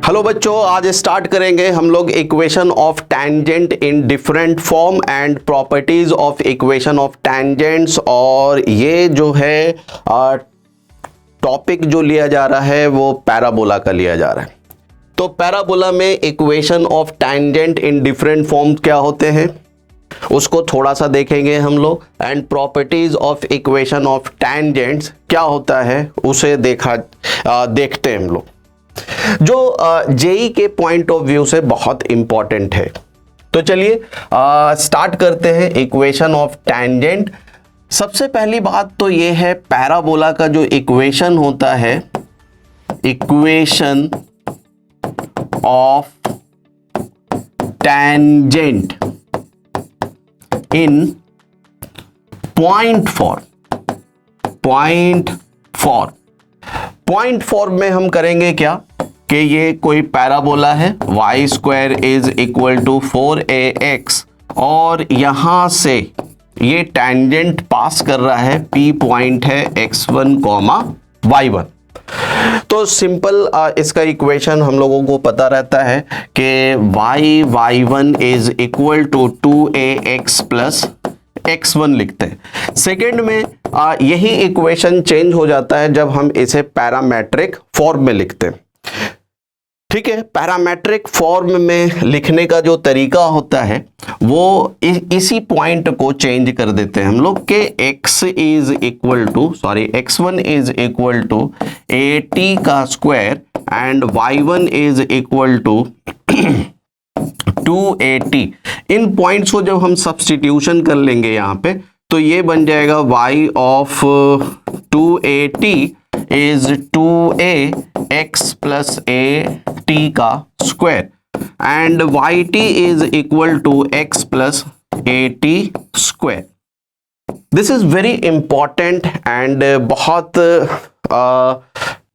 Hello बच्चों, आज start करेंगे हम लोग equation of tangent in different form and properties of equation of tangents. और ये जो है टॉपिक जो लिया जा रहा है वो पैराबोला का लिया जा रहा है। तो पैराबोला में equation of tangent in different form क्या होते हैं उसको थोड़ा सा देखेंगे हम लोग, and properties of equation of tangents क्या होता है उसे देखते हैं हम लोग, जो जेई के पॉइंट ऑफ व्यू से बहुत इंपॉर्टेंट है। तो चलिए स्टार्ट करते हैं इक्वेशन ऑफ टैंजेंट। सबसे पहली बात तो ये है, पैराबोला का जो इक्वेशन होता है, equation of tangent in point form में हम करेंगे क्या कि ये कोई पैराबोला है, y square is equal to 4ax और यहां से ये टैंजेंट पास कर रहा है, P पॉइंट है x1, y1। तो सिंपल इसका इक्वेशन हम लोगों को पता रहता है कि y1 is equal to 2ax plus x1 लिखते हैं। सेकेंड में यही इक्वेशन चेंज हो जाता है जब हम इसे पैरामेट्रिक फॉर्म में लिखते हैं। ठीक है, पैरामेट्रिक फॉर्म में लिखने का जो तरीका होता है वो इसी पॉइंट को चेंज कर देते हैं हम लोग के x1 is equal to at का square and y1 is equal to 2at। इन पॉइंट्स को जब हम सब्स्टिट्यूशन कर लेंगे यहाँ पे तो ये बन जाएगा y of 2at is 2ax plus at का square and yt is equal to x plus at square. This is very important and बहुत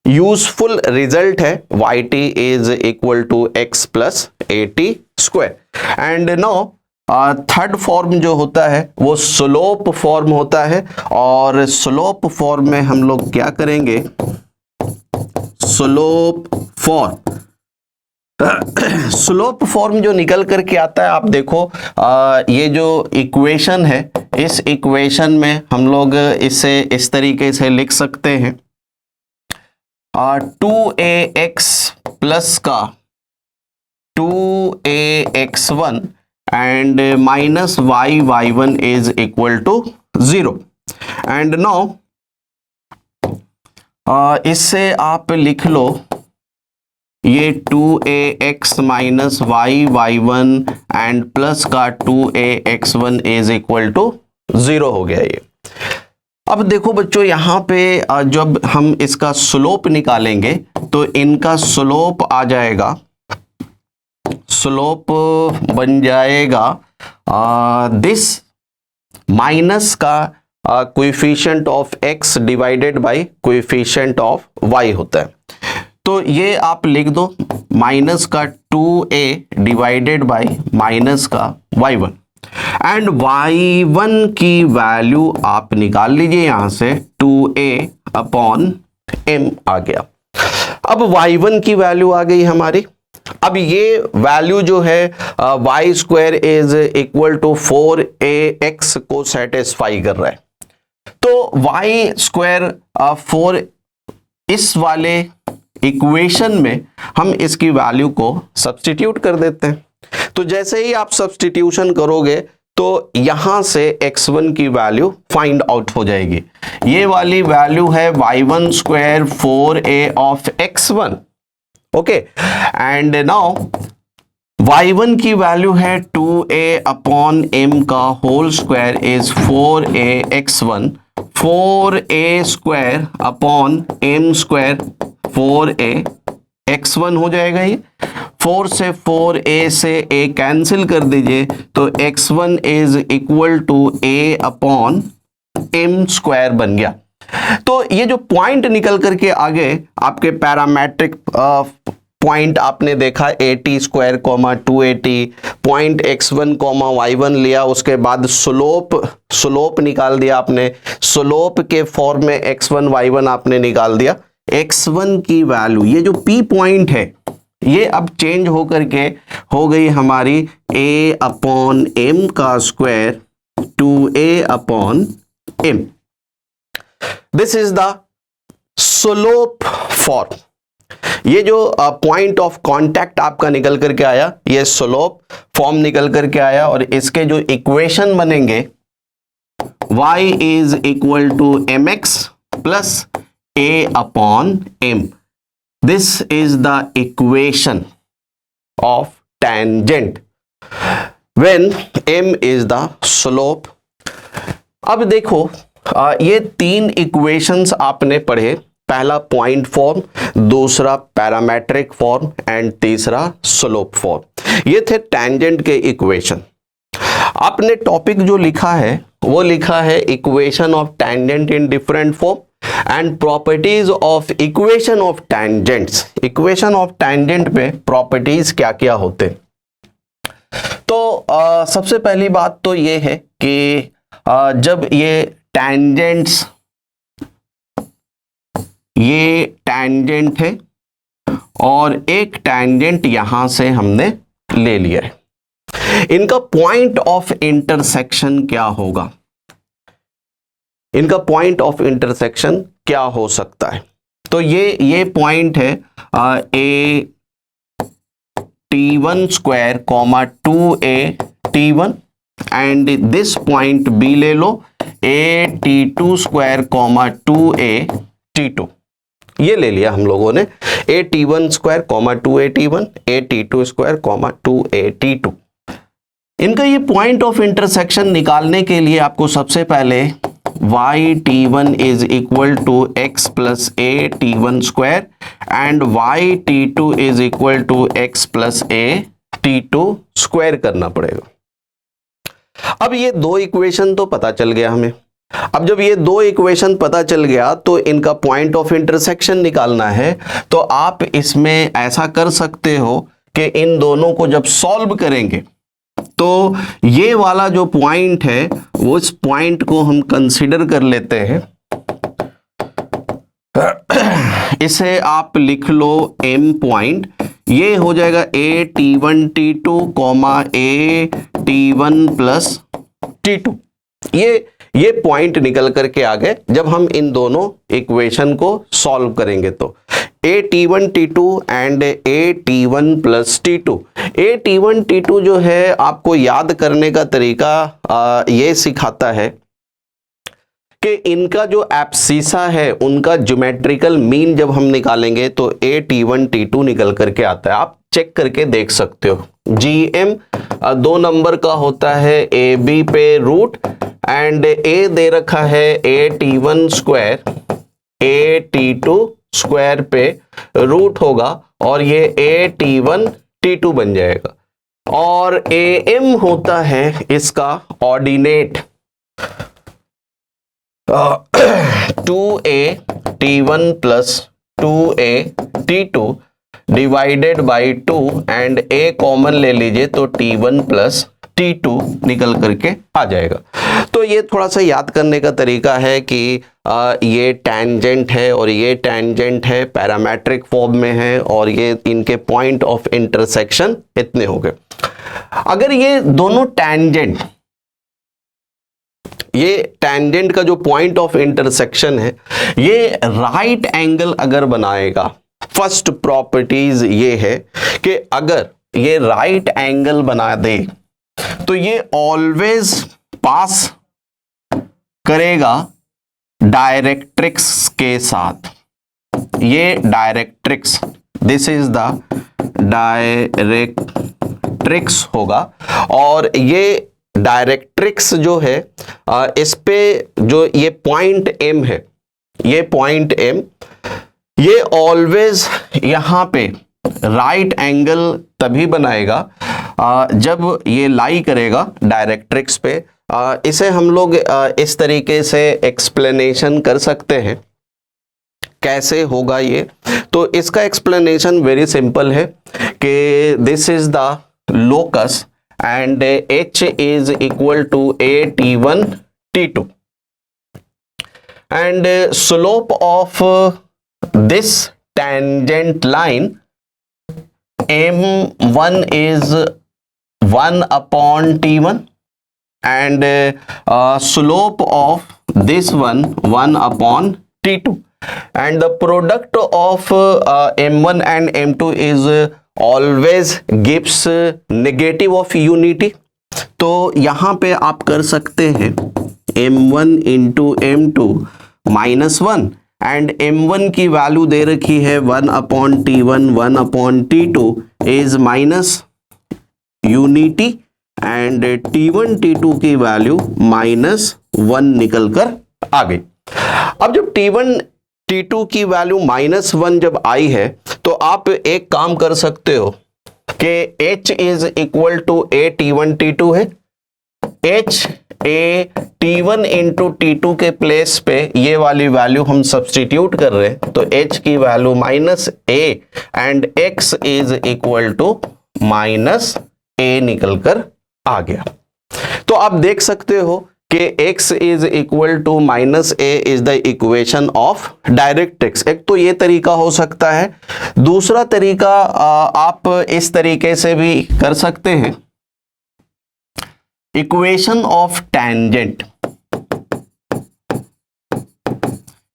यूजफुल रिजल्ट है, yt is equal to x plus at square. And now third form जो होता है वो slope form होता है, और slope form में हम लोग क्या करेंगे, स्लोप फॉर्म जो निकल करके आता है, आप देखो ये जो इक्वेशन है, इस इक्वेशन में हम लोग इसे इस तरीके से लिख सकते हैं, 2ax प्लस का 2ax1 and minus y1 is equal to 0 and now इससे आप लिख लो ये 2ax minus y1 and plus का 2ax1 इज इक्वल टू 0 हो गया ये। अब देखो बच्चों, यहाँ पे जब हम इसका स्लोप निकालेंगे तो इनका स्लोप आ जाएगा, स्लोप बन जाएगा दिस माइनस का coefficient of x divided by coefficient of y होता है। तो ये आप लिख दो माइनस का 2a डिवाइडेड बाय माइनस का y1 एंड y1 की वैल्यू आप निकाल लीजिए, यहां से 2a अपॉन m आ गया। अब y1 की वैल्यू आ गई हमारी। अब ये वैल्यू जो है y square is equal to 4ax को सेटिस्फाई कर रहा है। तो y स्क्वायर 4 इस वाले इक्वेशन में हम इसकी वैल्यू को सब्स्टिट्यूट कर देते हैं। तो जैसे ही आप सब्स्टिट्यूशन करोगे तो यहां से x1 की वैल्यू फाइंड आउट हो जाएगी। ये वाली वैल्यू है y1 square 4a of x1। Okay, and now y1 की वैल्यू है 2a अपॉन m का whole square is 4ax1, 4a square upon m square 4ax1 हो जाएगा। ये 4 से 4a से a कैंसिल कर दीजिए तो x1 is equal to a upon m square बन गया। तो ये जो पॉइंट निकल करके आगे आपके पैरामेट्रिक पॉइंट आपने देखा at square comma 2at, point x1 comma y1 लिया, उसके बाद स्लोप निकाल दिया आपने, स्लोप के फॉर्म में x1 y1 आपने निकाल दिया। x1 की वैल्यू, ये जो p पॉइंट है ये अब चेंज होकर के हो गई हमारी a अपॉन m का square 2a upon m। This is the slope form. ये जो पॉइंट ऑफ कांटेक्ट आपका निकल करके आया, ये स्लोप फॉर्म निकल करके आया, और इसके जो इक्वेशन बनेंगे y is equal to mx plus a upon m। This is the equation of tangent when m is the slope। अब देखो ये तीन इक्वेशंस आपने पढ़े, पहला पॉइंट फॉर्म, दूसरा पैरामेट्रिक फॉर्म एंड तीसरा स्लोप फॉर्म। ये थे टेंजेंट के इक्वेशन। आपने टॉपिक जो लिखा है वो लिखा है equation of tangent in different form and properties of equation of tangents. Equation of tangent पे प्रॉपर्टीज क्या क्या होते। तो सबसे पहली बात तो ये है कि जब ये टेंजेंट्स, ये टेंजेंट है और एक टेंजेंट यहां से हमने ले लिया है, इनका पॉइंट ऑफ इंटरसेक्शन क्या होगा, इनका पॉइंट ऑफ इंटरसेक्शन क्या हो सकता है। तो ये पॉइंट है a t1 square comma 2a t1 and this point b ले लो a t2 square comma 2a t2। ये ले लिया हम लोगों ने a t1 square comma 2a t1, a t2 square comma 2a t2। इनका ये पॉइंट ऑफ इंटरसेक्शन निकालने के लिए आपको सबसे पहले y t1 is equal to x plus a t1 square and y t2 is equal to x plus a t2 square करना पड़ेगा। अब ये दो इक्वेशन तो पता चल गया हमें। अब जब ये दो इक्वेशन पता चल गया तो इनका पॉइंट ऑफ इंटरसेक्शन निकालना है। तो आप इसमें ऐसा कर सकते हो कि इन दोनों को जब सॉल्व करेंगे तो ये वाला जो पॉइंट है वो इस पॉइंट को हम कंसीडर कर लेते हैं। इसे आप लिख लो m पॉइंट। ये हो जाएगा a t1 t2 comma a t1 plus t2। ये पॉइंट निकल करके आ गए जब हम इन दोनों इक्वेशन को सॉल्व करेंगे। तो a t1 t2 and a t1 plus t2। a t1 t2 जो है आपको याद करने का तरीका ये सिखाता है कि इनका जो एब्सिसा है उनका ज्योमेट्रिकल मीन जब हम निकालेंगे तो a t1 t2 निकल करके आता है। आप चेक करके देख सकते हो। gm 2 नंबर का होता है ए बी पे रूट एंड a दे रखा है a t1 square a t2 square पे रूट होगा और ये a t1 t2 बन जाएगा। और am होता है इसका ordinate 2a t1 plus 2a t2 divided by 2 and a common ले लीजिए तो t1 प्लस t2 निकल करके आ जाएगा। तो ये थोड़ा सा याद करने का तरीका है कि ये टेंजेंट है और ये टेंजेंट है, पैरामेट्रिक फॉर्म में है और ये इनके पॉइंट ऑफ इंटरसेक्शन इतने हो गए। अगर ये दोनों टेंजेंट, ये टेंजेंट का जो पॉइंट ऑफ इंटरसेक्शन है ये राइट एंगल अगर बनाएगा, फर्स्ट प्रॉपर्टीज ये है कि अगर ये राइट एंगल बना दे तो ये ऑलवेज पास करेगा डायरेक्ट्रिक्स के साथ। ये directrix, this is the directrix होगा और ये डायरेक्ट्रिक्स जो है इस पे जो ये पॉइंट M है, ये पॉइंट M ये ऑलवेज यहां पे राइट एंगल तभी बनाएगा जब ये लाई करेगा डायरेक्ट्रिक्स पे। इसे हम लोग इस तरीके से एक्सप्लेनेशन कर सकते हैं। कैसे होगा ये? तो इसका एक्सप्लेनेशन वेरी सिंपल है कि this is the locus and h is equal to a t1 t2 and slope of this tangent line m1 is 1 upon t1 and slope of this one 1 upon t2 and the product of m1 and m2 is always gives negative of unity। तो यहाँ पे आप कर सकते हैं m1 into m2 -1 and m1 की value दे रखी है 1 upon t1 1 upon t2 is minus unity and t1 t2 की वैल्यू -1 निकल कर आ गई। अब जब t1 t2 की वैल्यू -1 जब आई है तो आप एक काम कर सकते हो कि h is equal to a t1 t2 है, h a t1 into t2 के प्लेस पे ये वाली वैल्यू हम सब्सटीट्यूट कर रहे हैं तो h की value -a and x is equal to -a निकल कर आ गया। तो आप देख सकते हो कि x is equal to -a is the equation of directrix. एक तो ये तरीका हो सकता है, दूसरा तरीका आप इस तरीके से भी कर सकते हैं, equation of tangent,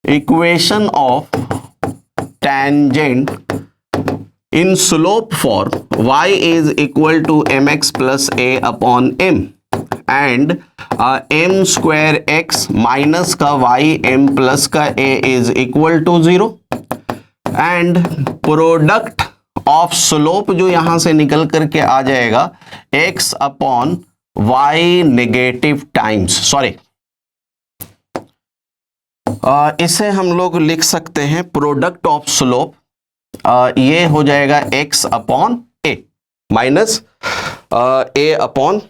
equation of tangent in slope form y is equal to mx plus a upon m and m square x minus का y m plus का a is equal to 0 and product of slope जो यहां से निकल करके आ जाएगा x upon y negative times, sorry इसे हम लोग लिख सकते हैं प्रोडक्ट ऑफ स्लोप, ये हो जाएगा x अपॉन ए माइनस ए अपॉन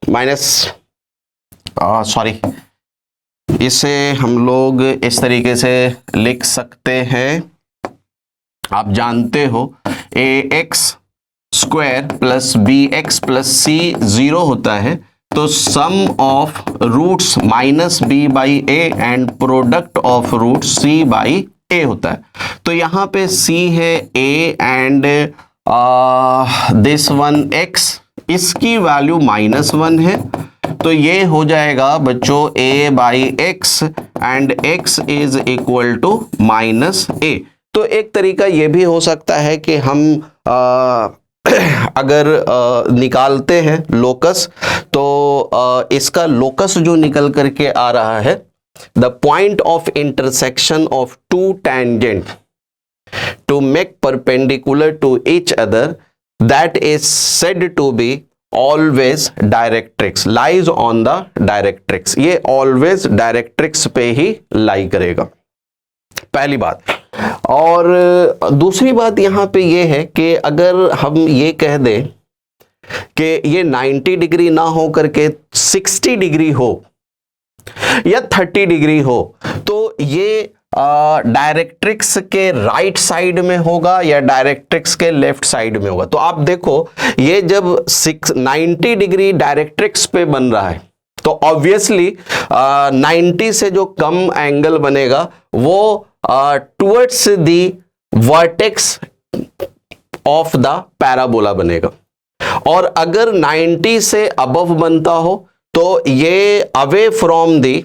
माइनस सॉरी इसे हम लोग इस तरीके से लिख सकते हैं, आप जानते हो a x square plus b x plus c 0 होता है तो sum of roots minus b by a and product of root c by a होता है। तो यहाँ पे c है a and this one x, इसकी वैल्यू -1 है तो ये हो जाएगा बच्चों a by x and x is equal to -a। तो एक तरीका ये भी हो सकता है कि हम अगर निकालते हैं लोकस तो इसका लोकस जो निकल करके आ रहा है the point of intersection of two tangent to make perpendicular to each other that is said to be always directrix lies on the directrix। ये always directrix पे ही लाई करेगा, पहली बात। और दूसरी बात यहाँ पे ये है कि अगर हम ये कह दें कि ये 90 डिग्री ना हो करके 60 डिग्री हो या 30 डिग्री हो तो ये डायरेक्ट्रिक्स के राइट साइड में होगा या डायरेक्ट्रिक्स के लेफ्ट साइड में होगा। तो आप देखो ये जब 90 डिग्री डायरेक्ट्रिक्स पे बन रहा है तो ऑब्वियसली 90 से जो कम एंगल बनेगा वो towards the vertex of the parabola बनेगा और अगर 90 से अबव बनता हो तो ये अवे फ्रॉम दी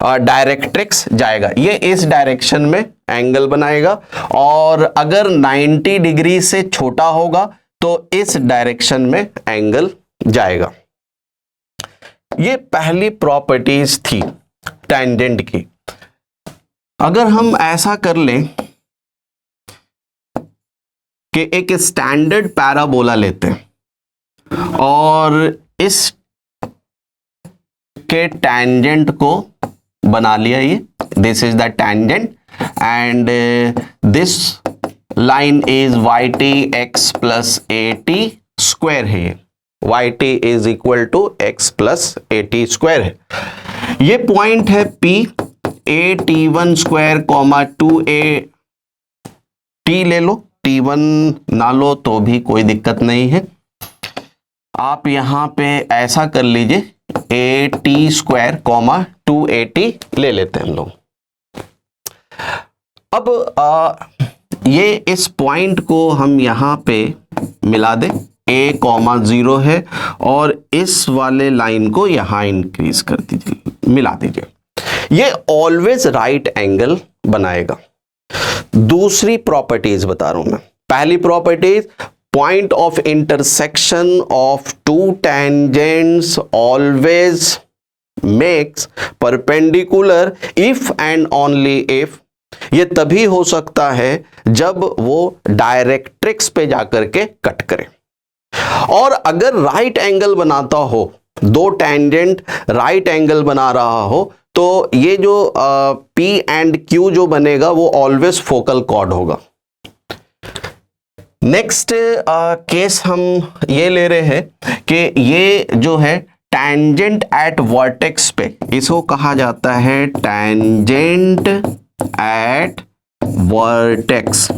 डायरेक्ट्रिक्स जाएगा, ये इस डायरेक्शन में एंगल बनाएगा और अगर 90 डिग्री से छोटा होगा तो इस डायरेक्शन में एंगल जाएगा। ये पहली प्रॉपर्टीज थी टेंजेंट की। अगर हम ऐसा कर लें कि एक स्टैंडर्ड पैराबोला लेते हैं और इस के टेंजेंट को बना लिया, ये this is the tangent and this line is y t x plus a t square है, y t is equal to x plus a t square है। ये पॉइंट है P, a t one square comma 2a t ले लो, T1 ना लो तो भी कोई दिक्कत नहीं है। आप यहां पे ऐसा कर लीजिए ए टी स्क्वायर कॉमा 2at ले लेते हैं हम लोग। अब ये इस पॉइंट को हम यहाँ पे मिला दें, a,0 है, और इस वाले लाइन को यहाँ इंक्रीज कर दीजिए, मिला दीजिए। ये ऑलवेज राइट एंगल बनाएगा। दूसरी प्रॉपर्टीज बता रहा हूं मैं। पहली properties, point of intersection of to tangents always makes perpendicular if and only if. ये तभी हो सकता है जब वो डायरेक्ट्रिक्स पे जाकर के कट करे। और अगर राइट एंगल बनाता हो, दो टेंजेंट राइट एंगल बना रहा हो, तो ये जो P एंड Q जो बनेगा वो ऑलवेज फोकल कॉर्ड होगा। नेक्स्ट केस हम ये ले रहे हैं कि ये जो है टेंजेंट एट वर्टेक्स पे, इसको कहा जाता है tangent at vertex.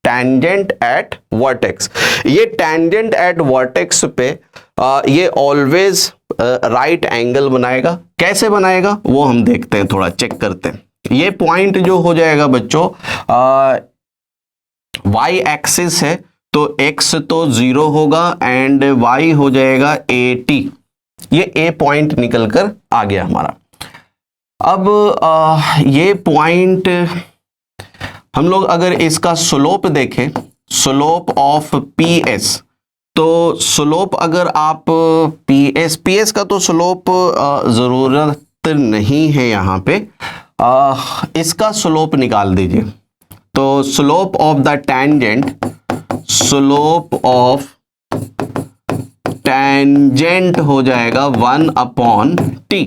Tangent at vertex, ये टेंजेंट एट वर्टेक्स पे ये ऑलवेज राइट एंगल बनाएगा। कैसे बनाएगा वो हम देखते हैं, थोड़ा चेक करते हैं। ये पॉइंट जो हो जाएगा बच्चों, y एक्सिस है तो x तो 0 होगा एंड y हो जाएगा 80। ये a पॉइंट निकल कर आ गया हमारा। अब ये पॉइंट हम लोग अगर इसका स्लोप देखें, स्लोप ऑफ PS, तो स्लोप अगर आप PS का तो स्लोप ज़रूरत नहीं है यहाँ पे, इसका स्लोप निकाल दीजिए। तो slope of the tangent, slope of tangent हो जाएगा 1/t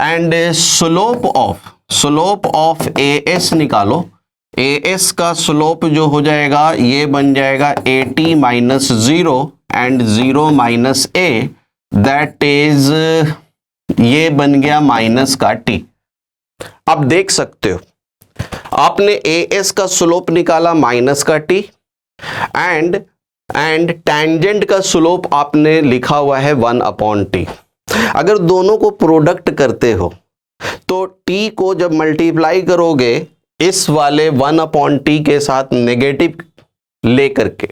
and slope of AS निकालो। AS का स्लोप जो हो जाएगा ये बन जाएगा 80 - 0 एंड 0 - a, दैट इज ये बन गया माइनस का t। अब देख सकते हो आपने AS का स्लोप निकाला माइनस का t एंड टेंजेंट का स्लोप आपने लिखा हुआ है 1/t। अगर दोनों को प्रोडक्ट करते हो तो t को जब मल्टीप्लाई करोगे इस वाले 1/t के साथ नेगेटिव लेकर के,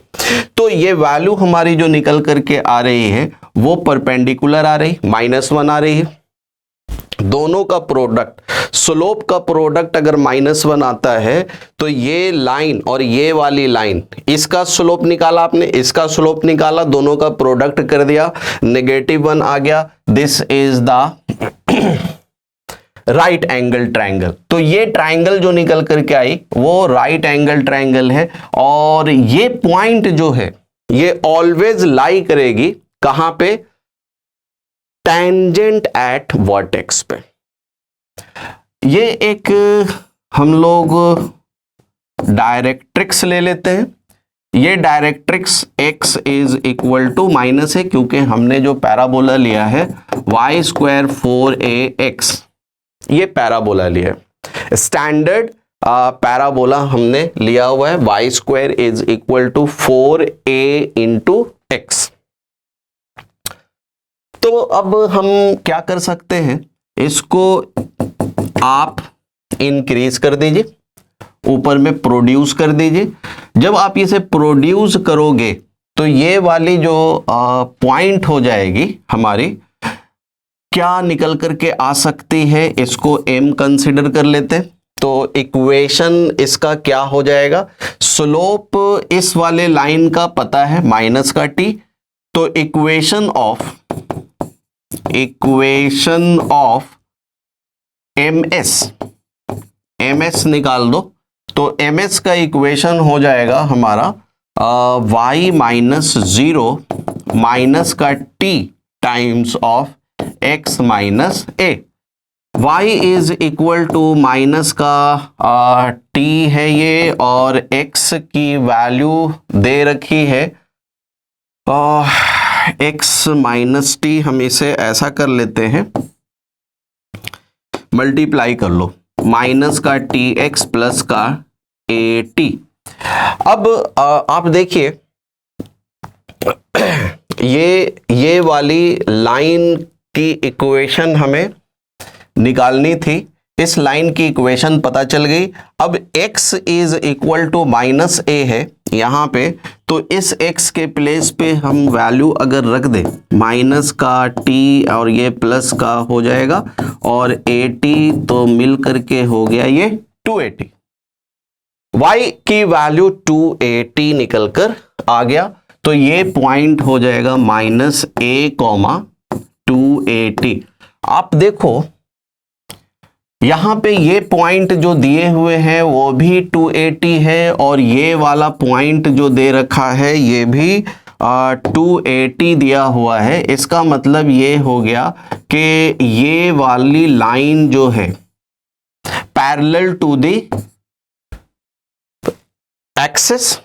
तो ये वैल्यू हमारी जो निकल करके आ रही है वो परपेंडिकुलर आ रही, -1 आ रही है। दोनों का प्रोडक्ट, स्लोप का प्रोडक्ट अगर -1 आता है तो ये लाइन और ये वाली लाइन, इसका स्लोप निकाला आपने, इसका स्लोप निकाला, दोनों का प्रोडक्ट कर दिया, -1 आ गया। This is the right angle triangle. तो ये ट्रायंगल जो निकल करके आई वो राइट एंगल ट्रायंगल है। और ये पॉइंट जो है ये ऑलवेज लाई करेगी कहां पे, टेंजेंट एट वर्टेक्स पे। ये एक हम लोग डायरेक्ट्रिक्स ले लेते हैं। ये directrix x is equal to minus है, क्योंकि हमने जो पैराबोला लिया है y² 4ax, ये पैराबोला लिया है। स्टैंडर्ड पैराबोला हमने लिया हुआ है y² is equal to 4a × x। तो अब हम क्या कर सकते हैं, इसको आप इंक्रीज कर दीजिए, ऊपर में प्रोड्यूस कर दीजिए। जब आप इसे प्रोड्यूस करोगे तो ये वाली जो पॉइंट हो जाएगी हमारी, क्या निकल करके आ सकती है, इसको m कंसिडर कर लेते हैं। तो इक्वेशन इसका क्या हो जाएगा, स्लोप इस वाले लाइन का पता है माइनस का t, तो इक्वेशन ऑफ ms निकाल दो। तो ms का इक्वेशन हो जाएगा हमारा y - 0 माइनस का t times of x - a। y is equal to minus का t है ये, और x की वैल्यू दे रखी है x - t। हम इसे ऐसा कर लेते हैं, मल्टीप्लाई कर लो, माइनस का tx प्लस का at। अब आप देखिए ये वाली लाइन की इक्वेशन हमें निकालनी थी। इस लाइन की इक्वेशन पता चल गई। अब x is equal to minus a है यहाँ पे, तो इस x के प्लेस पे हम वैल्यू अगर रख दें माइनस का t और ये प्लस का हो जाएगा और 80, तो मिल करके हो गया ये 280। y की वैल्यू 280 निकल कर आ गया, तो ये पॉइंट हो जाएगा माइनस a, 280। आप देखो यहां पे ये पॉइंट जो दिए हुए हैं वो भी 280 है और ये वाला पॉइंट जो दे रखा है ये भी 280 दिया हुआ है। इसका मतलब ये हो गया कि ये वाली लाइन जो है पैरेलल टू द एक्सिस,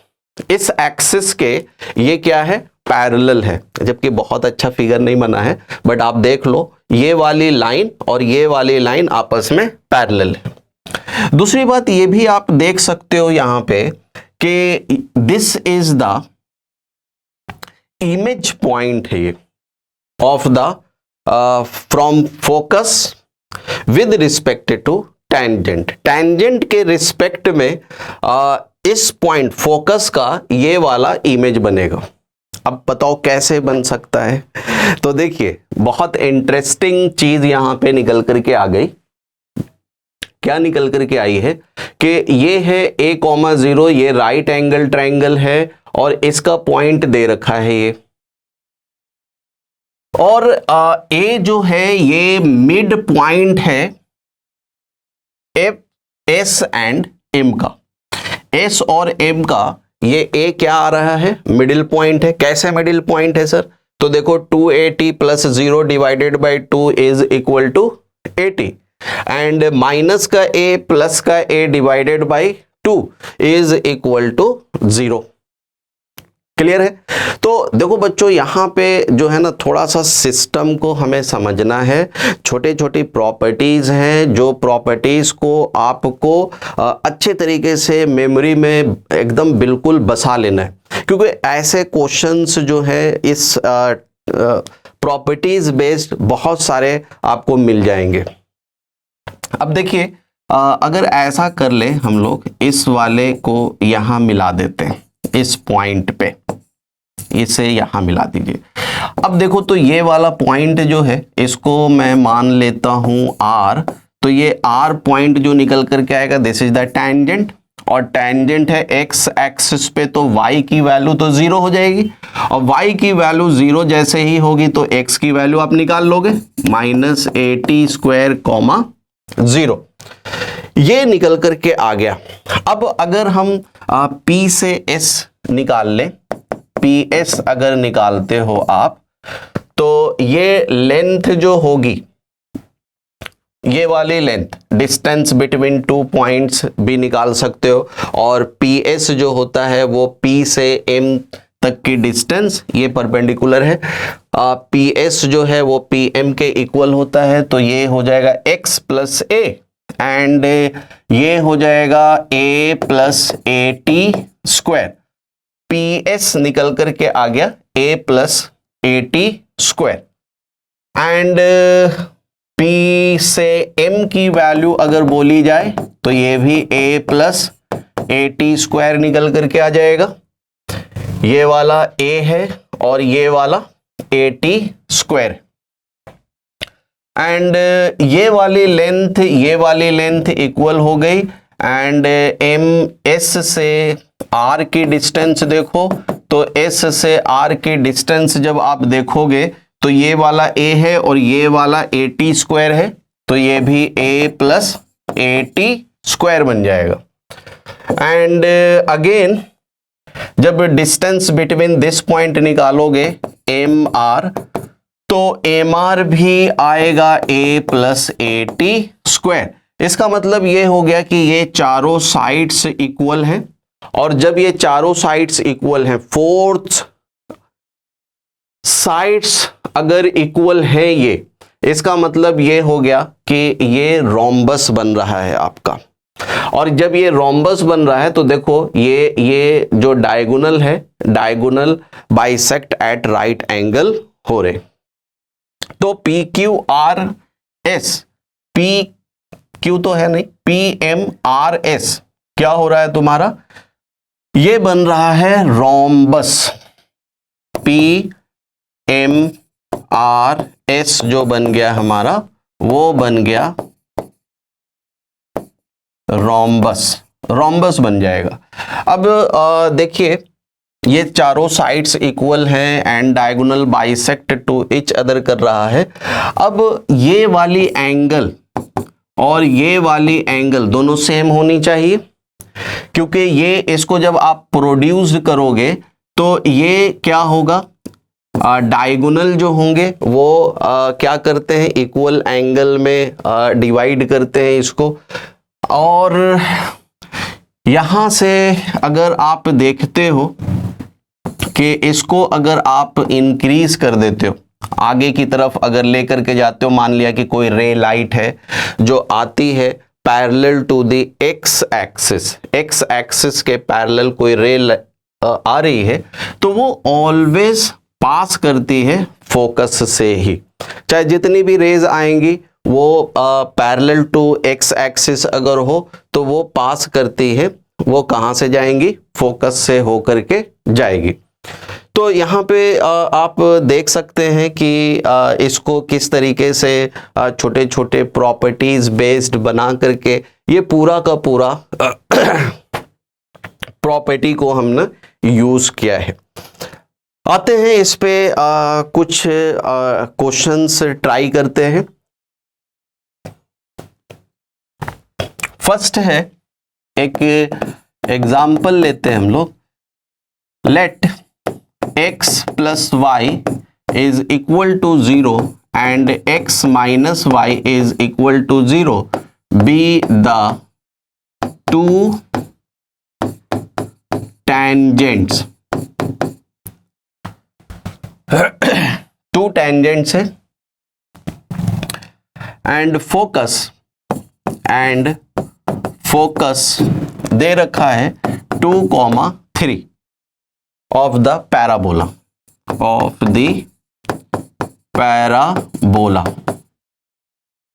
इस एक्सिस के ये क्या है, पैरेलल है। जबकि बहुत अच्छा फिगर नहीं बना है, बट आप देख लो ये वाली लाइन और ये वाली लाइन आपस में पैरेलल है। दूसरी बात ये भी आप देख सकते हो यहां पे कि this is the image point है ये of the from focus with respect to tangent. Tangent के रिस्पेक्ट में इस पॉइंट फोकस का ये वाला इमेज बनेगा। अब बताओ कैसे बन सकता है? तो देखिए बहुत इंटरेस्टिंग चीज यहां पे निकल करके आ गई। क्या निकल करके आई है कि ये है a,0, ये राइट एंगल ट्रायंगल है और इसका पॉइंट दे रखा है ये, और a जो है ये मिड पॉइंट है S एंड M का। S और M का ये A क्या आ रहा है, मिडिल पॉइंट है। कैसे मिडिल पॉइंट है सर? तो देखो 280 plus 0 divided by 2 is equal to 80 and minus का A प्लस का A divided by 2 is equal to 0। Clear है? तो देखो बच्चों यहां पे जो है ना थोड़ा सा सिस्टम को हमें समझना है। छोटे छोटे प्रॉपर्टीज हैं जो प्रॉपर्टीज को आपको अच्छे तरीके से मेमोरी में एकदम बिल्कुल बसा लेना है, क्योंकि ऐसे क्वेश्चंस जो है इस प्रॉपर्टीज बेस्ड बहुत सारे आपको मिल जाएंगे। अब देखिए अगर ऐसा कर ले हम लोग, इस वाले को यहां मिला देते हैं इस पॉइंट पे, इसे यहां मिला दीजिए। अब देखो तो ये वाला पॉइंट जो है इसको मैं मान लेता हूं R, तो ये R पॉइंट जो निकल करके आएगा दिस इज द टेंजेंट, और टेंजेंट है x एक्सिस पे, तो y की वैल्यू तो 0 हो जाएगी, और y की वैल्यू 0 जैसे ही होगी तो x की वैल्यू आप निकाल लोगे -80², 0। ये निकल करके आ गया। अब अगर हम P से S निकाल लें, PS अगर निकालते हो आप, तो ये लेंथ जो होगी, ये वाली लेंथ डिस्टेंस बिटवीन 2 पॉइंट्स भी निकाल सकते हो, और PS जो होता है वो P से M तक की डिस्टेंस, ये परपेंडिकुलर है। PS जो है वो PM के इक्वल होता है, तो ये हो जाएगा x प्लस a एंड ये हो जाएगा a प्लस AT²। PS निकल करके आ गया a plus AT² and P से M की वैल्यू अगर बोली जाए तो ये भी a प्लस AT² निकल करके आ जाएगा। ये वाला a है और ये वाला AT² एंड ये वाली लेंथ इक्वल हो गई एंड S से R की डिस्टेंस देखो, तो S से R की डिस्टेंस जब आप देखोगे तो ये वाला A है और ये वाला AT² है, तो ये भी a प्लस AT² बन जाएगा। एंड अगेन जब डिस्टेंस बिटवीन दिस पॉइंट निकालोगे MR, तो MR भी आएगा a प्लस AT²। इसका मतलब ये हो गया कि ये चारों साइड्स इक्वल हैं, और जब ये चारों साइड्स इक्वल हैं, फोर्थ साइड्स अगर इक्वल है ये, इसका मतलब ये हो गया कि ये रोम्बस बन रहा है आपका। और जब ये रोम्बस बन रहा है तो देखो ये जो डायगोनल है, diagonal bisect at right angle हो रहे। तो PQRS, P क्यू तो है नहीं, PMRS क्या हो रहा है तुम्हारा, ये बन रहा है रोम्बस। PMRS जो बन गया हमारा, वो बन गया रोम्बस, रोम्बस बन जाएगा। अब देखिए ये चारों साइड्स इक्वल हैं and diagonal bisect to each other कर रहा है। अब ये वाली एंगल और ये वाली एंगल दोनों सेम होनी चाहिए, क्योंकि ये इसको जब आप प्रोड्यूस करोगे तो ये क्या होगा, डायगोनल जो होंगे वो क्या करते हैं, इक्वल एंगल में डिवाइड करते हैं इसको। और यहां से अगर आप देखते हो कि इसको अगर आप इंक्रीज कर देते हो, आगे की तरफ अगर लेकर के जाते हो, मान लिया कि कोई रे लाइट है जो आती है parallel to the X axis के पैरेलल कोई रे आ रही है, तो वो ऑलवेज पास करती है फोकस से ही। चाहे जितनी भी रेज आएंगी वो पैरेलल टू एक्स एक्सिस अगर हो तो वो पास करती है, वो कहां से जाएंगी, फोकस से होकर के जाएगी। तो यहाँ पे आप देख सकते हैं कि इसको किस तरीके से छोटे छोटे प्रॉपर्टीज बेस्ड बना करके ये पूरा का पूरा प्रॉपर्टी को हमने यूज किया है। आते हैं इस पे कुछ क्वेश्चंस ट्राई करते हैं। फर्स्ट है, एक एग्जाम्पल लेते हैं हम लोग। Let x plus y is equal to 0 and x minus y is equal to 0 be the two tangents two tangents है and focus दे रखा है 2,3 of the parabola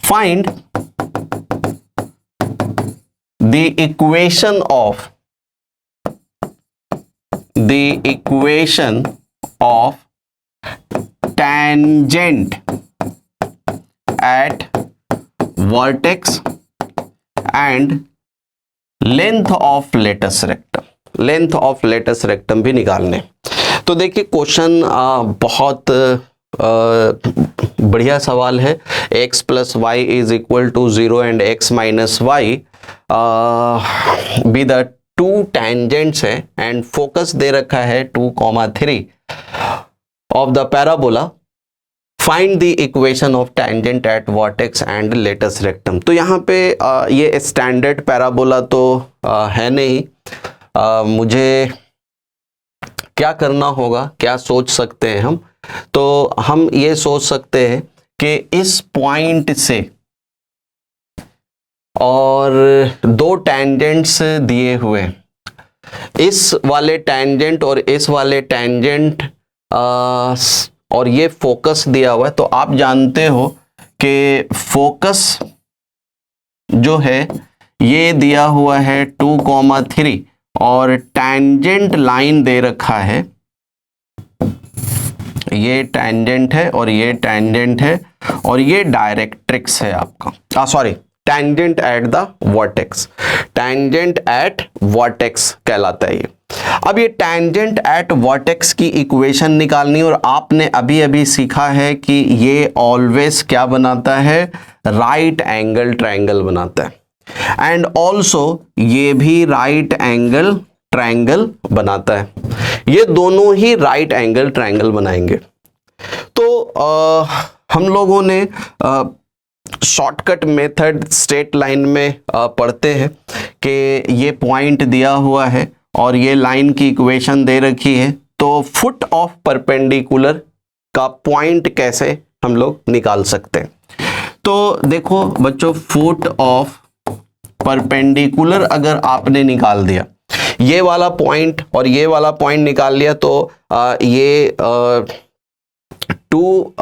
find the equation of tangent at vertex and length of latus rectum। Length of latus rectum भी निकालने। तो देखिए question बहुत बढ़िया सवाल है। x plus Y is equal to 0 and x minus Y be the two tangents है and focus दे रखा है 2,3 of the parabola. Find the equation of tangent at vertex and latus rectum. तो यहाँ पे ये स्टैंडर्ड पैराबोला तो है नहीं। मुझे क्या करना होगा, क्या सोच सकते हैं हम, तो हम ये सोच सकते हैं कि इस पॉइंट से और दो टेंजेंट्स दिए हुए, इस वाले टेंजेंट और इस वाले टेंजेंट और ये फोकस दिया हुआ है। तो आप जानते हो कि फोकस जो है ये दिया हुआ है 2,3 और टैंजेंट लाइन दे रखा है, ये टैंजेंट है और ये टैंजेंट है और ये डायरेक्ट्रिक्स है आपका, sorry tangent at the vertex, tangent eight vertex कहलाता है ये। अब ये टैंजेंट एट वर्टेक्स की इक्वेशन निकालनी, और आपने अभी अभी सीखा है कि ये ऑलवेज क्या बनाता है, राइट एंगल ट्रायंगल बनाता है, एंड ऑल्सो ये भी राइट एंगल ट्रायंगल बनाता है। ये दोनों ही राइट एंगल ट्रायंगल बनाएंगे। तो हम लोगों ने शॉर्टकट मेथड स्ट्रेट लाइन में पढ़ते हैं कि ये पॉइंट दिया हुआ है और ये लाइन की इक्वेशन दे रखी है, तो फुट ऑफ परपेंडिकुलर का पॉइंट कैसे हम लोग निकाल सकते हैं। तो देखो बच्चों, फुट ऑफ परपेंडिकुलर अगर आपने निकाल दिया, ये वाला पॉइंट और ये वाला पॉइंट निकाल लिया, तो ये टू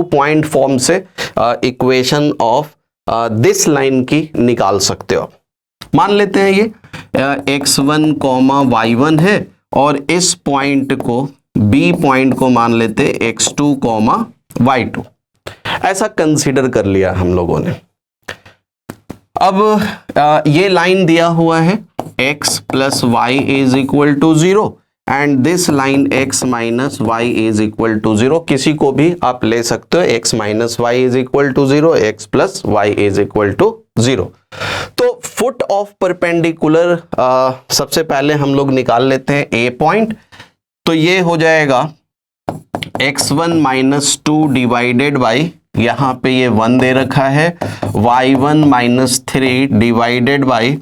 पॉइंट फॉर्म से इक्वेशन ऑफ दिस लाइन की निकाल सकते हो। मान लेते हैं ये x1 कॉमा y1 है और इस पॉइंट को b पॉइंट को मान लेते x2 कॉमा y2, ऐसा कंसीडर कर लिया हम लोगों ने। अब ये लाइन दिया हुआ है x plus Y is equal to 0 and this line x minus Y is equal to 0। किसी को भी आप ले सकते हो, x minus Y is equal to 0, x plus Y is equal to 0। तो फुट ऑफ परपेंडिकुलर सबसे पहले हम लोग निकाल लेते हैं a पॉइंट। तो ये हो जाएगा x1 माइनस 2 डिवाइडेड बाई, यहां पे ये 1 दे रखा है, y1 माइनस 3 डिवाइडेड बाई,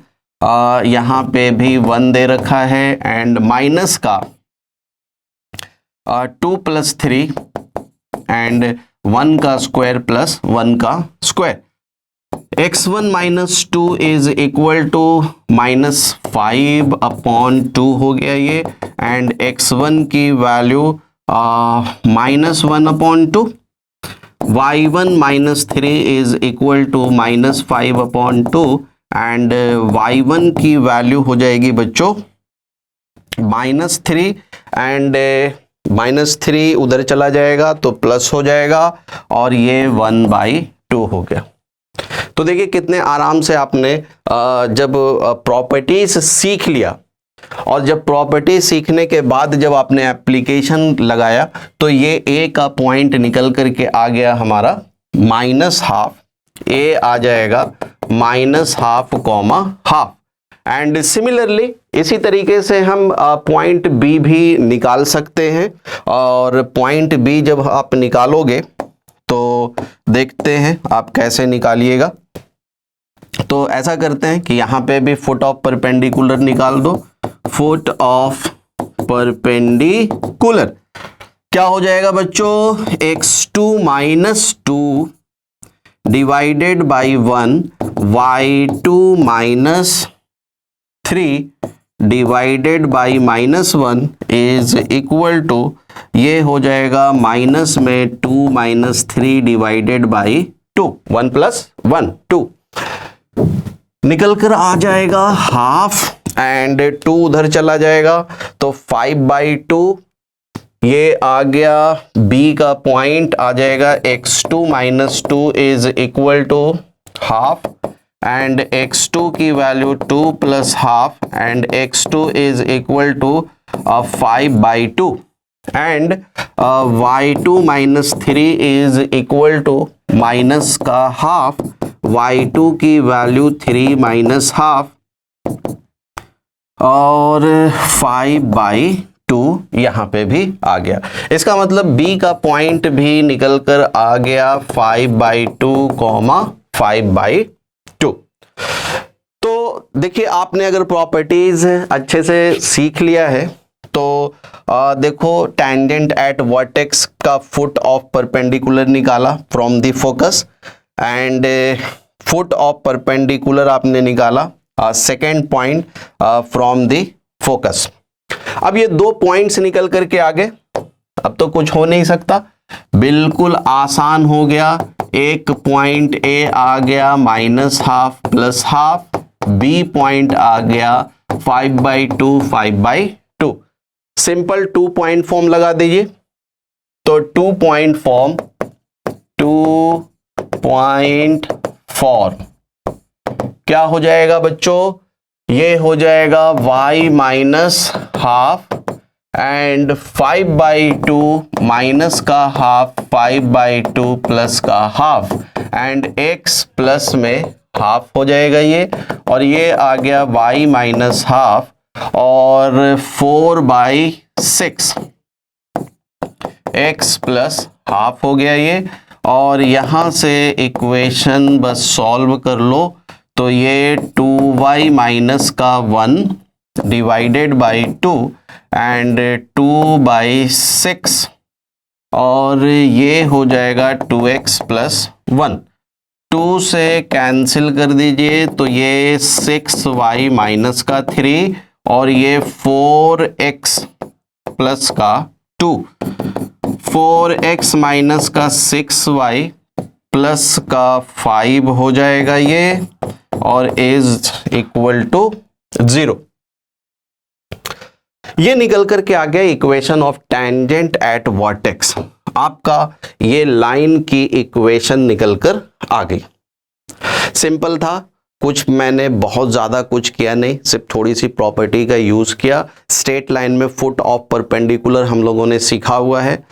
यहां पे भी 1 दे रखा है, एंड माइनस का 2 प्लस 3 एंड 1 का स्क्वायर प्लस 1 का square. x1 minus 2 is equal to minus 5 upon 2 हो गया ये, एंड x1 की value minus 1 upon 2, y1 minus 3 is equal to minus 5 upon 2 and y1 की वैल्यू हो जाएगी बच्चों माइनस 3 एंड माइनस 3 उधर चला जाएगा तो प्लस हो जाएगा और ये 1/2 हो गया। तो देखिए कितने आराम से आपने जब प्रॉपर्टीज सीख लिया और जब प्रॉपर्टी सीखने के बाद जब आपने एप्लीकेशन लगाया तो ये a का पॉइंट निकल करके आ गया हमारा माइनस हाफ, a आ जाएगा minus half comma half. And similarly इसी तरीके से हम पॉइंट b भी निकाल सकते हैं, और पॉइंट b जब आप निकालोगे तो देखते हैं आप कैसे निकालिएगा। तो ऐसा करते हैं कि यहाँ पे भी फुट ऑफ परपेंडिकुलर निकाल दो। फुट ऑफ परपेंडिकुलर क्या हो जाएगा बच्चों, x2 minus 2 divided by 1, y2 minus 3 divided by minus 1 is equal to, ये हो जाएगा माइनस में 2 माइनस 3 डिवाइडेड बाई 2, 1 प्लस 1 2 निकल कर आ जाएगा हाफ एंड 2 उधर चला जाएगा तो 5/2, ये आ गया b का पॉइंट आ जाएगा x2 minus 2 is equal to half and x2 की value 2 plus half and x2 is equal to 5/2 and y2 minus 3 is equal to minus का हाफ, y2 की वैल्यू 3 माइनस हाफ और 5/2 यहां पे भी आ गया। इसका मतलब b का पॉइंट भी निकल कर आ गया 5/2 कॉमा 5/2। तो देखिए आपने अगर प्रॉपर्टीज अच्छे से सीख लिया है तो देखो टेंजेंट एट वर्टेक्स का फुट ऑफ परपेंडिकुलर निकाला from the focus and foot of perpendicular आपने निकाला second point from the focus. अब ये 2 पॉइंट्स निकल करके आ गए, अब तो कुछ हो नहीं सकता, बिल्कुल आसान हो गया। एक पॉइंट A आ गया minus half plus half, B point आ गया 5/2 5/2। सिंपल 2 पॉइंट फॉर्म लगा दीजिए, तो 2 पॉइंट फॉर्म 2.4 क्या हो जाएगा बच्चों, ये हो जाएगा y minus half and 5/2 minus का हाफ 5/2 प्लस का हाफ एंड x प्लस में हाफ हो जाएगा ये, और ये आ गया y माइनस हाफ और 4/6 x प्लस हाफ हो गया ये, और यहां से इक्वेशन बस सॉल्व कर लो तो ये 2y माइनस का 1 डिवाइडेड बाई 2 एंड 2/6 और ये हो जाएगा 2x प्लस 1। 2 से कैंसिल कर दीजिए तो ये 6y माइनस का 3 और ये 4x प्लस का 2, 4x माइनस का 6y प्लस का 5 हो जाएगा ये, और इज इक्वल टू 0। ये निकल करके आ गया equation of tangent at vertex. आपका ये लाइन की इक्वेशन निकल कर आ गई। सिंपल था, कुछ मैंने बहुत ज्यादा कुछ किया नहीं, सिर्फ थोड़ी सी प्रॉपर्टी का यूज किया। स्ट्रेट लाइन में फुट ऑफ परपेंडिकुलर हम लोगों ने सीखा हुआ है,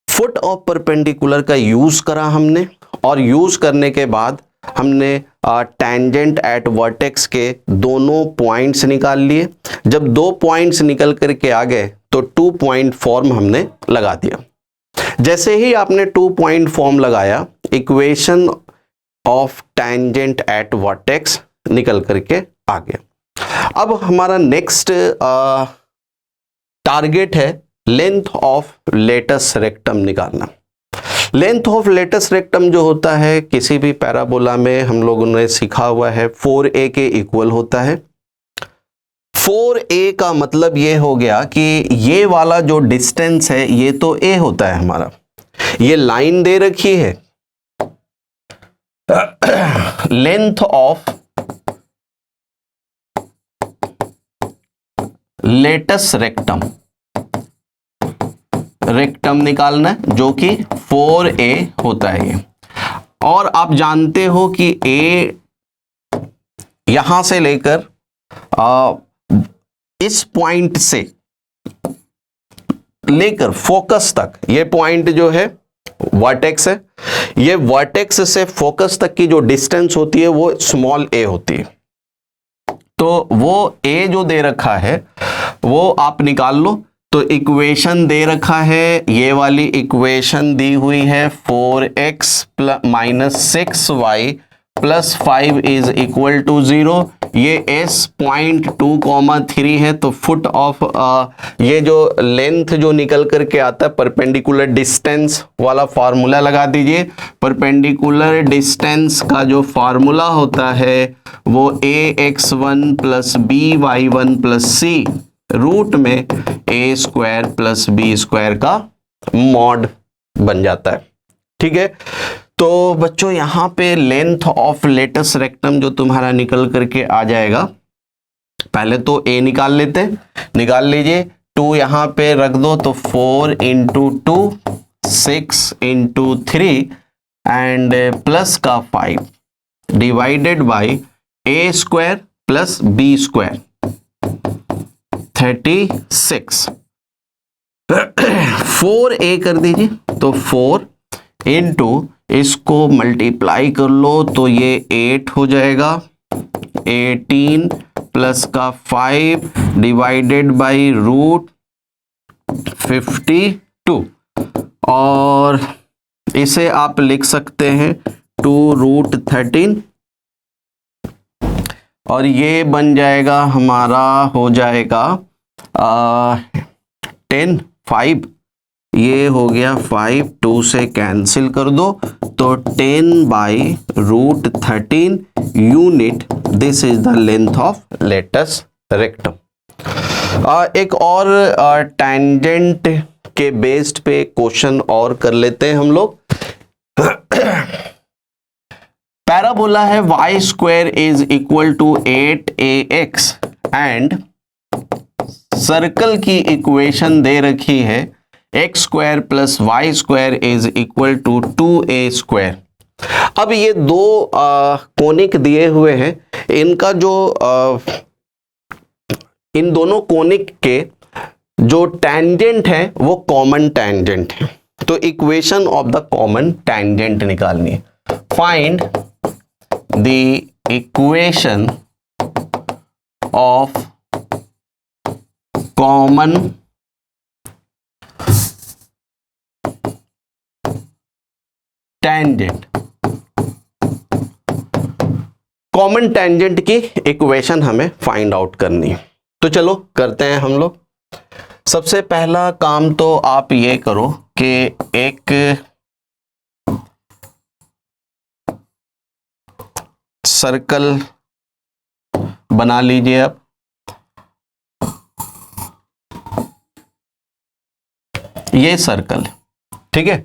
फुट ऑफ परपेंडिकुलर का यूज करा हमने, और यूज करने के बाद हमने टेंजेंट एट वर्टेक्स के दोनों पॉइंट्स निकाल लिए। जब 2 पॉइंट्स निकल करके आ गए तो 2 पॉइंट फॉर्म हमने लगा दिया। जैसे ही आपने 2 पॉइंट फॉर्म लगाया, equation of tangent at vertex निकल करके आ गया। अब हमारा नेक्स्ट टारगेट है लेंथ ऑफ लेटस रेक्टम निकालना। लेंथ ऑफ लेटस रेक्टम जो होता है किसी भी पैराबोला में हम लोगों ने सीखा हुआ है 4a के इक्वल होता है। 4a का मतलब ये हो गया कि ये वाला जो डिस्टेंस है ये तो a होता है हमारा, ये लाइन दे रखी है length of latus rectum, rectum निकालना है जो कि 4a होता है ये। और आप जानते हो कि a यहां से लेकर इस पॉइंट से लेकर फोकस तक, ये पॉइंट जो है वर्टेक्स है, ये वर्टेक्स से फोकस तक की जो डिस्टेंस होती है वो स्मॉल a होती है। तो वो a जो दे रखा है वो आप निकाल लो। तो इक्वेशन दे रखा है, ये वाली इक्वेशन दी हुई है 4x minus 6y plus 5 is equal to 0। ये s पॉइंट 2,3 है, तो फुट ऑफ ये जो लेंथ जो निकल करके आता है परपेंडिकुलर डिस्टेंस वाला फार्मूला लगा दीजिए। परपेंडिकुलर डिस्टेंस का जो फार्मूला होता है वो ax1 plus by1 plus c root में a square plus b square का मॉड बन जाता है। ठीक है, तो बच्चों यहां पे लेंथ ऑफ लेटस रेक्टम जो तुम्हारा निकल करके आ जाएगा, पहले तो a निकाल लेते हैं, निकाल लीजिए। 2 यहां पे रख दो तो 4 इंटू 2 6 इंटू 3 एंड प्लस का 5 divided by a square plus b square 36। 4a कर दीजिए, तो 4 इंटू इसको मल्टीप्लाई कर लो तो ये 8 हो जाएगा। 18 प्लस का 5 डिवाइडेड बाई रूट 52, और इसे आप लिख सकते हैं 2 रूट 13, और ये बन जाएगा हमारा, हो जाएगा 10 5, ये हो गया 5, 2 से कैंसिल कर दो तो 10 by root 13 unit. This is the length of latus rectum. एक और टेंजेंट के बेस्ड पे क्वेश्चन और कर लेते हैं हम लोग। पैराबोला है y square is equal to 8ax and circle की इक्वेशन दे रखी है X square plus Y square is equal to 2a square. अब ये दो कोनिक दिए हुए हैं, इनका जो इन दोनों कोनिक के जो टेंजेंट है वो कॉमन टेंजेंट है। तो equation of the common tangent निकालनी है। Find the equation of common tangent. Common tangent की इक्वेशन हमें फाइंड आउट करनी है, तो चलो करते हैं हम लोग। सबसे पहला काम तो आप ये करो कि एक सर्कल बना लीजिए। अब ये सर्कल, ठीक है,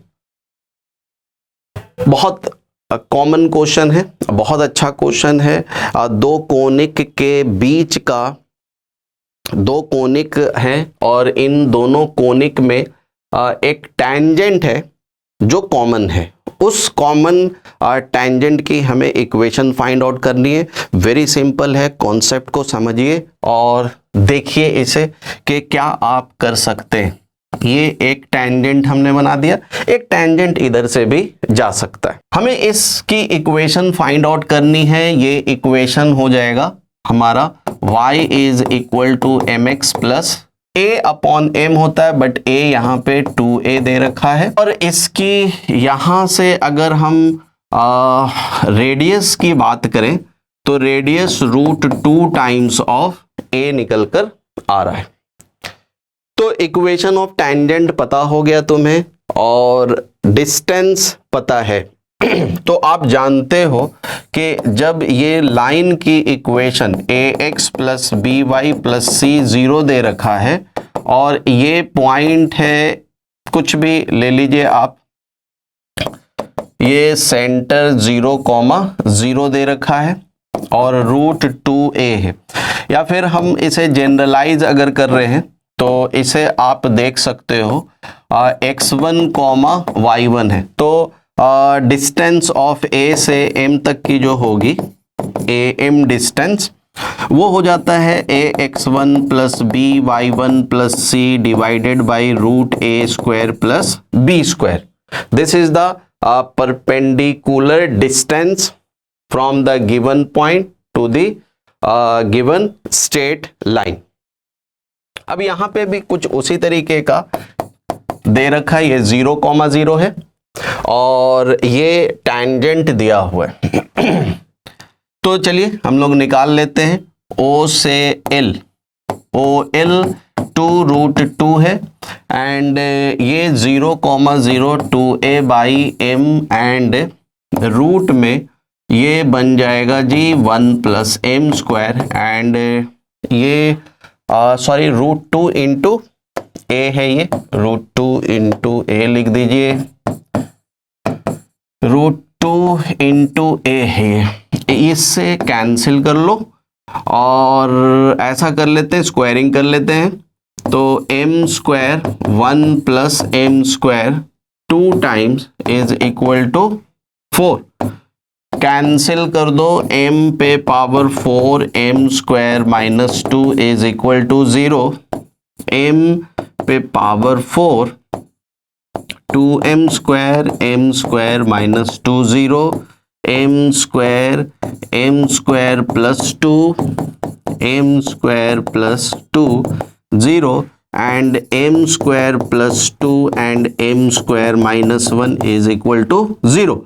बहुत कॉमन क्वेश्चन है, बहुत अच्छा क्वेश्चन है। दो कोनिक के बीच का, दो कोनिक हैं और इन दोनों कोनिक में एक टैंजेंट है जो कॉमन है। उस कॉमन टैंजेंट की हमें इक्वेशन फाइंड आउट करनी है। वेरी सिंपल है, कॉन्सेप्ट को समझिए और देखिए इसे कि क्या आप कर सकते हैं। ये एक टैंजेंट हमने बना दिया, एक टैंजेंट इधर से भी जा सकता है। हमें इसकी इक्वेशन फाइंड आउट करनी है। ये इक्वेशन हो जाएगा हमारा y is equal to M X plus a upon m होता है, बट a यहाँ पे 2a दे रखा है। और इसकी यहाँ से अगर हम रेडियस की बात करें तो रेडियस √2 टाइम्स ऑफ a निकल कर आ रहा है। तो इक्वेशन ऑफ टैंजेंट पता हो गया तुम्हें और डिस्टेंस पता है। तो आप जानते हो कि जब ये लाइन की equation ax plus b y plus c 0 दे रखा है और ये पॉइंट है, कुछ भी ले लीजिए आप, ये सेंटर 0,0 दे रखा है और √2a है। या फिर हम इसे जनरलाइज अगर कर रहे हैं तो इसे आप देख सकते हो x1, y1 है। तो डिस्टेंस ऑफ a से m तक की जो होगी am डिस्टेंस, वो हो जाता है ax1 plus b y one plus c divided by √a² plus b²। This is the perpendicular distance from the given point to the given straight line. अब यहां पे भी कुछ उसी तरीके का दे रखा है, ये 0,0 है और ये टैंजेंट दिया हुआ है। तो चलिए हम लोग निकाल लेते हैं। O से L, OL 2√2 है एंड ये 0,02a by m and root में ये बन जाएगा जी 1 प्लस m² एंड ये सॉरी √2 इंटू a है, ये √2 इंटू a लिख दीजिए, √2 इंटू a है। इससे कैंसिल कर लो और ऐसा कर लेते हैं, स्क्वायरिंग कर लेते हैं। तो m² 1 plus m² 2 times is equal to 4। Cancel कर दो, m पे power 4 m² minus 2 is equal to 0। m पे power 4 2m² m² minus 2 0, m² plus 2 m² plus 2 0 and m² plus 2 and m² minus 1 is equal to 0।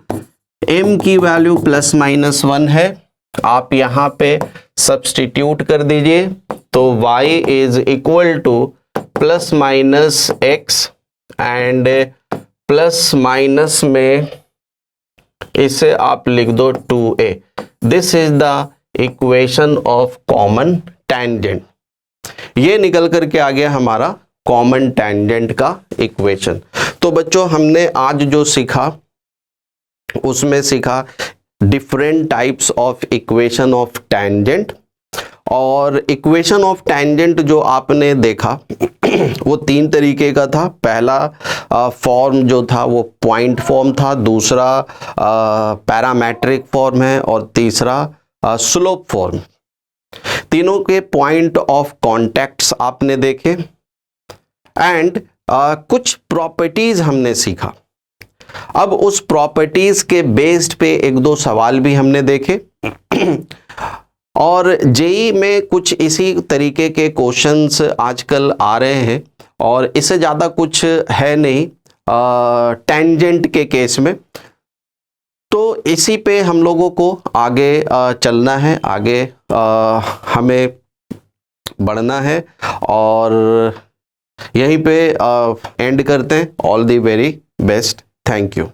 m की value plus minus 1 है, आप यहाँ पे substitute कर दीजिए तो y is equal two plus minus x and plus minus में इसे आप लिख दो 2a। This is the equation of common tangent. ये निकल करके आ गया हमारा कॉमन टैंजेंट का इक्वेशन। तो बच्चों हमने आज जो सीखा उसमें सीखा different types of equation of tangent. और इक्वेशन ऑफ टैंजेंट जो आपने देखा वो 3 तरीके का था। पहला फॉर्म जो था वो पॉइंट फॉर्म था, दूसरा पैरामेट्रिक फॉर्म है और तीसरा स्लोप फॉर्म। तीनों के पॉइंट ऑफ कॉन्टैक्ट्स आपने देखे एंड कुछ प्रॉपर्टीज हमने सीखा। अब उस प्रॉपर्टीज के बेस्ड पे 1-2 सवाल भी हमने देखे और जेई में कुछ इसी तरीके के क्वेश्चंस आजकल आ रहे हैं और इससे ज़्यादा कुछ है नहीं टेंजेंट के केस में। तो इसी पे हम लोगों को आगे चलना है, आगे हमें बढ़ना है और यहीं पे एंड करते हैं। All the very best, thank you.